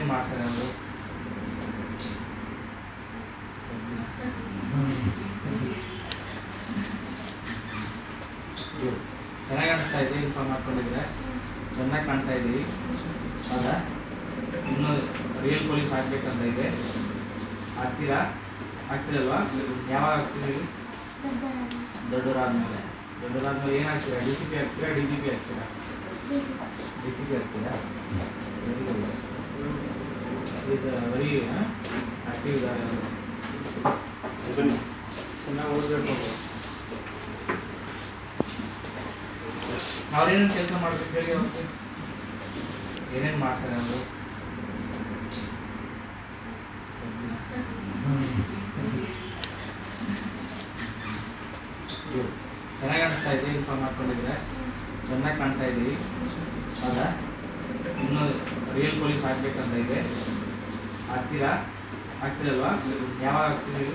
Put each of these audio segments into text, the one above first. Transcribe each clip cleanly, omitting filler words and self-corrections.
ಏನೇನು ಮಾಡ್ತಾರೆ ಅವರು? ಚೆನ್ನಾಗಿ ಕಾಣಿಸ್ತಾ ಇದೆ. ಇನ್ಫಾರ್ಮ್ ಮಾಡ್ಕೊಂಡಿದ್ರೆ ಚೆನ್ನಾಗಿ ಕಾಣ್ತಾ ಇದ್ದೀವಿ. ಹೌದಾ? ಇನ್ನೂ ರಿಯಲ್ ಪೊಲೀಸ್ ಆಗಬೇಕಂತ ಇದೆ. ಆಗ್ತಿರಲ್ವಾ? ಯಾವಾಗ ಆಗ್ತೀರಿ? ದೊಡ್ಡವರಾದ್ಮೇಲೆ ಏನಾಗ್ತೀರಾ? ಡಿ ಸಿ ಪಿ ಆಗ್ತೀರಾ? ಡಿ ಜಿ ಪಿ ಆಗ್ತೀರಾ? ಡಿ ಸಿ ಪಿ ಆಗ್ತೀರಾ? Very good. Is very active ಇದ್ದಾರೆ ಅವರು. ಚೆನ್ನಾಗಿ ಓದಬೇಕು. ಅವ್ರೇನೇನು ಕೆಲಸ ಮಾಡಬೇಕು ಹೇಳಿ ಅವ್ರಿಗೆ? ಏನೇನು ಮಾಡ್ತಾರೆ ಅವರು? ಚೆನ್ನಾಗಿ ಕಾಣಿಸ್ತಾ ಇದೆ. ಇನ್ಫಾರ್ಮ್ ಮಾಡ್ಕೊಂಡಿದ್ರೆ ಚೆನ್ನಾಗಿ ಕಾಣ್ತಾ ಇದ್ದೀವಿ. ಹೌದಾ? ಇನ್ನೂ ರಿಯಲ್ ಪೊಲೀಸ್ ಆಗಬೇಕಂತ ಇದೆ. ಆಗ್ತಿರಲ್ವಾ? ಯಾವಾಗ ಆಗ್ತೀರಿ?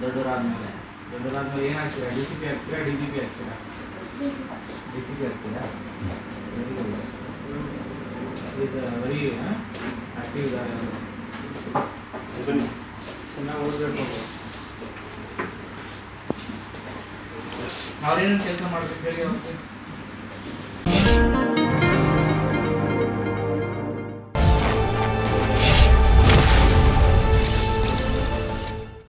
ದೊಡ್ಡವರಾದ್ಮೇಲೆ ಏನಾಗ್ತೀರಾ? ಡಿ ಸಿ ಪಿ ಆಗ್ತೀರಾ? ಡಿ ಜಿ ಪಿ ಆಗ್ತೀರಾ? ಡಿ ಸಿ ಪಿ ಆಗ್ತೀರಾ? Very good. Is very active ಇದ್ದಾರೆ ಅವರು. ಚೆನ್ನಾಗಿ ಓದಬೇಕು. ಅವ್ರೇನೇನು ಕೆಲಸ ಮಾಡಬೇಕು ಹೇಳಿ ಅವ್ರಿಗೆ?